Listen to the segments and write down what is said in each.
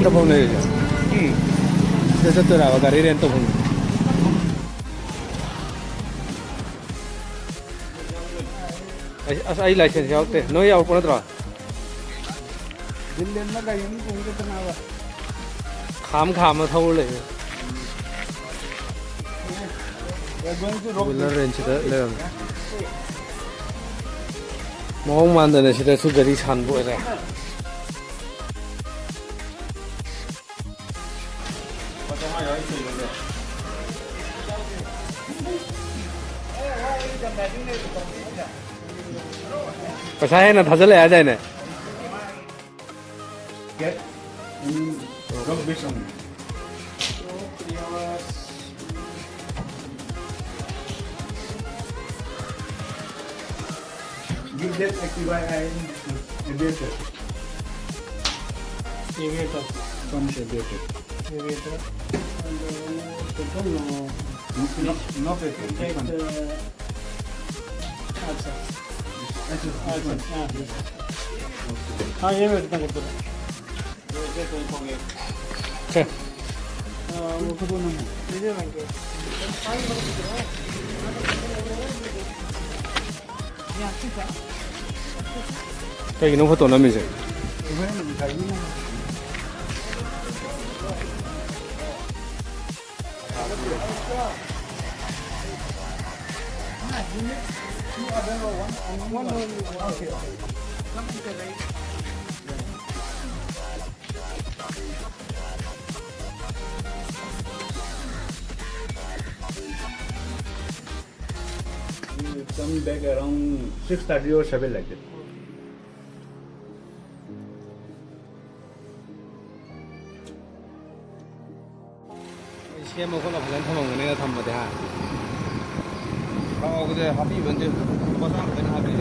렌터 보내. 그래서 또 가리 렌터 보내. ai license yaw te no yaw ko na Dendilion na kayo ni kung ito na ba. kham ma thau le We are going to rock. wheeler range da le mong man da ne sida su gari chan bo le पैसा है ना था चले आ जाए ना Get in rock beach only. Give that active and aviator. Aviator. Spanish aviator. Aviator. And total No paper. हाँ ये मैं इतना करता हूँ वो कब ना मुझे लगे cái nó phải tốn lắm mình chứ Come back around 6:30 or 7 like that. 시에 먹고 나면 타면 내가 담아 돼. 아, 그래 합의 먼저 보상 되는 합의.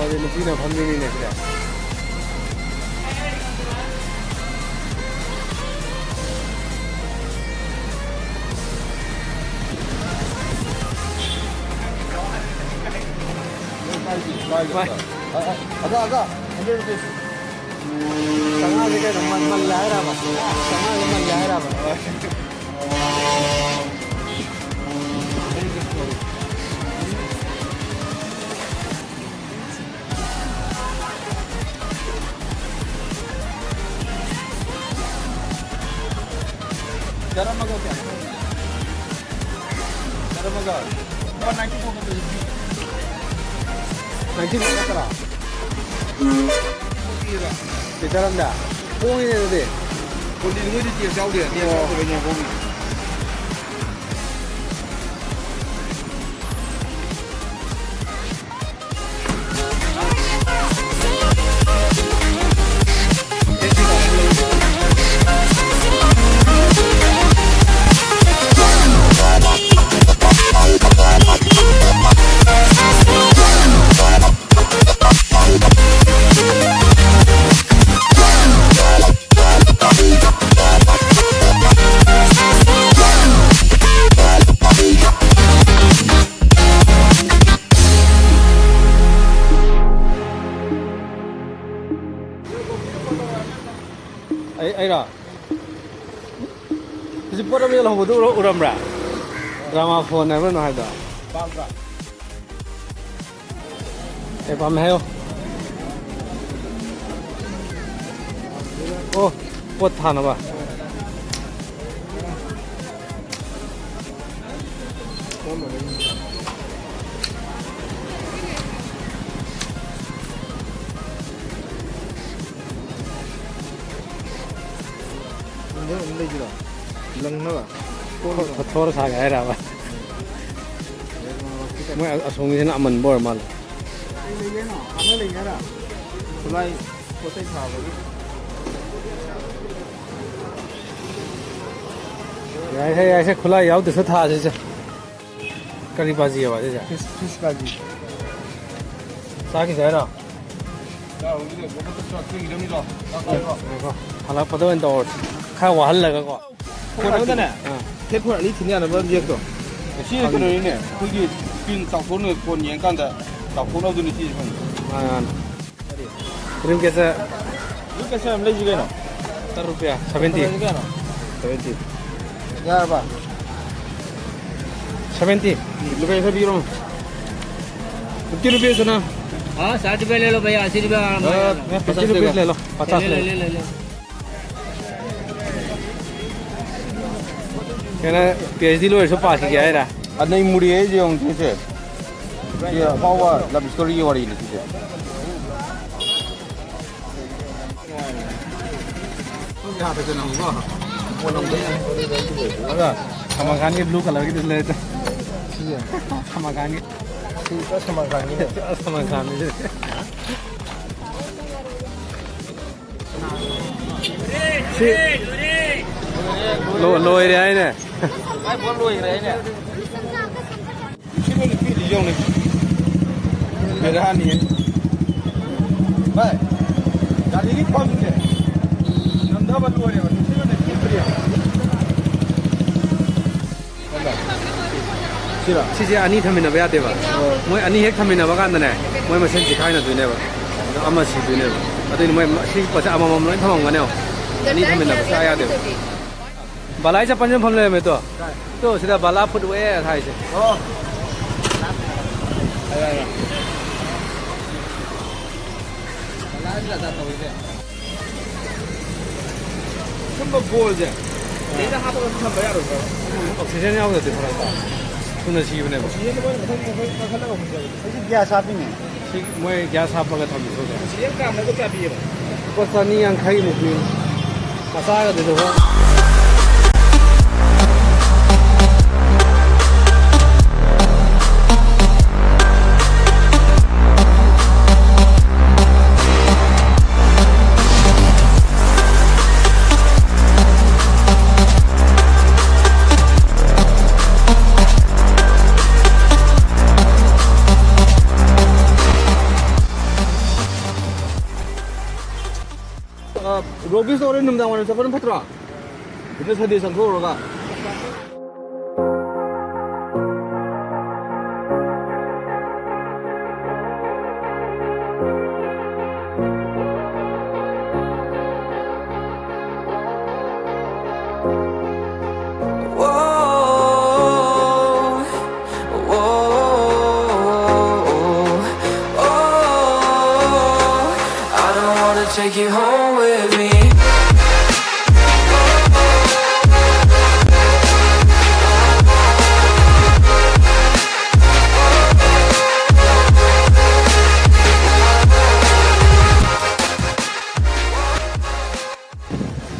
어디 누구나 범민이네 그래. Agak. 100 rupees. संगा लेके मन लहरा बस संगा ले मन लहरा बस Garam maga kya? Garam maga. 194 rupees. 90 kara. 괜찮은데. 공이 되는데. Còn đi người đi tiền giao tiền về nhà vô mình. ấy đó cái bữa đó bây giờ là một đứa uram ra drama phone này vẫn nói đó cái bấm heo ô bớt than rồi थोड़ा सा गया रहा है मैं असोंगी से ना मन bore माल ले ना हमें ले यार सुलाई कोते छाव ऐसे खुला याव दिसत था जैसे करी बाजी है वाजे जा fish kaji. साकी जायरा हाला पता है तो खा वाहल लगा को 그러면 네. 태풍 알리 티냐는 뭐 지역도. 现在可能呢，估计跟早坡那过年干的，早坡那都能记住。 그럼 कैसे 이거 사람 레지게노. 10 रुपया 70 70. 야 봐. 70 रुपए से भी रो. कितने रुपए से ना? हाँ 60 रुपये ले लो भैया 80 रुपये 50 रुपये ले लो 50 ले लो कहना PhD लो ऐसे पास किया है रा नहीं मुड़ी है जो हम से ये पावा लव स्टोरी वाली लिखी है यहाँ पे चलना होगा वो नंबर अगर समाकान के ब्लू कलर की ले लेते समाकान के समाकान के लो एरिया है ना ai muốn nuôi cái đấy nhỉ chứ mình cái gì dùng này về ra ăn đi vậy đã đi ít con chứ làm đó bắt nuôi này mà chứ mình cái gì 시제 아니 타면 왜 돼봐 뭐 아니 핵 타면 봐 간다네 뭐 무슨 지카이나 되네 봐 아마 시 되네 봐 아니 뭐 시버서 아마 뭐 타면 가네요 아니 타면 봐 사야 돼 발라이 자 반전 팜래 또 시다 발라 푸드웨어 타이세 아야 발라지가 다 나오게 한번 보자 내가 하도록 참 봐야 돼 oxygen out होते थोड़ा सा सुन सी बने बस ये तो मैं खाना का मुझे गैस आप ही नहीं मैं गैस आप लगा था मुझे ये काम में तो क्या भी है बस नहीं yang खाई मुझे मसा का दे दो 로비스 오렌 놈당원에서 그런 파트라 근데 서대에서 그거가 Take you home with me.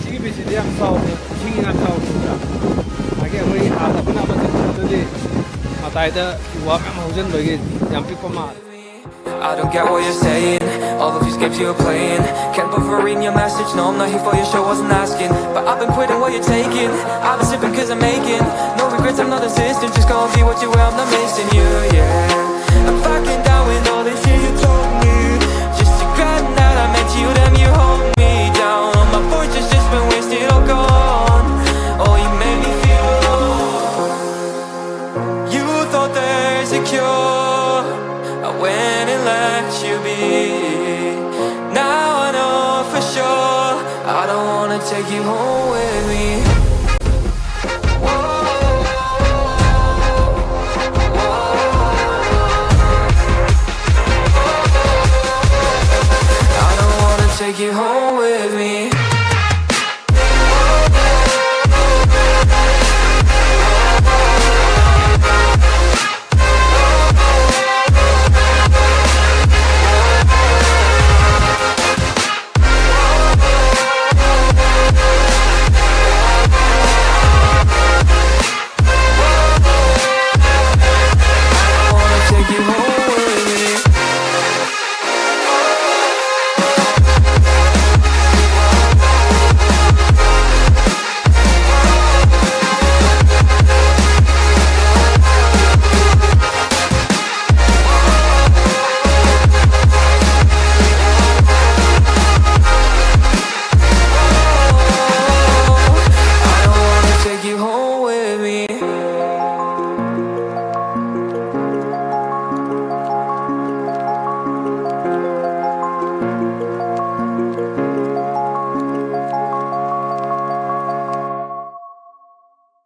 지금 비슷해 양 싸우고 칭이나 싸우고 아게 우리 아다 하나 맞는데 아다이다 와 호전 거기 양피코마 I don't get what you're saying. All of these games you're playing. Can't bother reading your message. No, I'm not here for your show, wasn't asking. But I've been quitting what you're taking. I've been sipping cause I'm making no regrets, I'm not insistent. Just gonna be what you were, I'm not missing you, yeah. I'm fucking down with all the shit you told me. Just to grant that I meant you, damn you hold me down. All my fortune's just been wasted, all gone. Oh, you made me feel alone. You thought there's a cure. I went and let you be. Now I know for sure I don't wanna take you home with me.